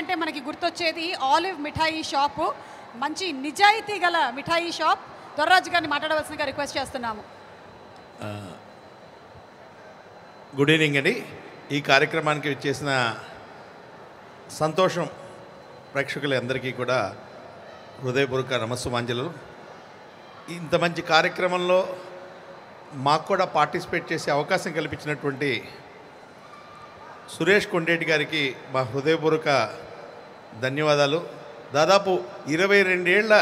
అంటే మనకి గుర్తొచ్చేది ఆలివ్ మిఠాయి షాపు. మంచి నిజాయితీ గల మిఠాయి షాప్. దొర్రాజు గారిని మాట్లాడవలసిందిగా రిక్వెస్ట్ చేస్తున్నాము. గుడ్ ఈవినింగ్ అండి. ఈ కార్యక్రమానికి చేసిన సంతోషం ప్రేక్షకులందరికీ కూడా హృదయపూర్వక నమస్సుమాంజలు. ఇంత మంచి కార్యక్రమంలో మాకు కూడా పార్టిసిపేట్ చేసే అవకాశం కల్పించినటువంటి సురేష్ కొండేటి గారికి మా హృదయపూర్వక ధన్యవాదాలు. దాదాపు 22 ఏళ్ల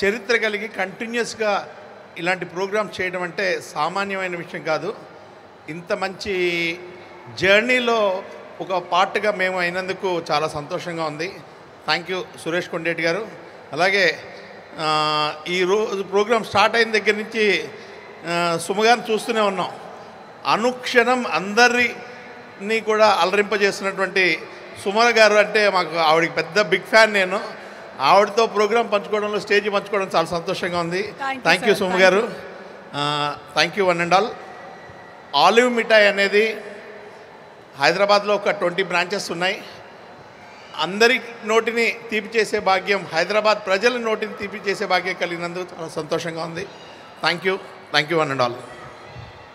చరిత్ర కలిగి కంటిన్యూస్గా ఇలాంటి ప్రోగ్రామ్ చేయడం అంటే సామాన్యమైన విషయం కాదు. ఇంత మంచి జర్నీలో ఒక పార్ట్గా మేము అయినందుకు చాలా సంతోషంగా ఉంది. థ్యాంక్ యూ సురేష్ కొండేటి గారు. అలాగే ఈ రోజు ప్రోగ్రామ్ స్టార్ట్ అయిన దగ్గర నుంచి సుమగారిని చూస్తూనే ఉన్నాం. అనుక్షణం అందరినీ కూడా అలరింపజేస్తున్నటువంటి సుమ గారు అంటే మాకు ఆవిడకి పెద్ద బిగ్ ఫ్యాన్ నేను. ఆవిడతో ప్రోగ్రాం పంచుకోవడంలో స్టేజ్ పంచుకోవడం చాలా సంతోషంగా ఉంది. థ్యాంక్ యూ సుమ గారు. Thank you one and all. Olive మిఠాయి అనేది హైదరాబాద్లో ఒక 20 బ్రాంచెస్ ఉన్నాయి. అందరి నోటిని తీపి చేసే భాగ్యం, హైదరాబాద్ ప్రజల నోటిని తీపి చేసే భాగ్యం కలిగినందుకు చాలా సంతోషంగా ఉంది. Thank you one and all.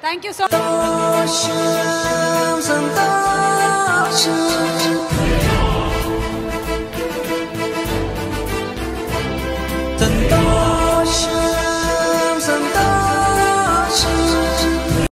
Thank you so much.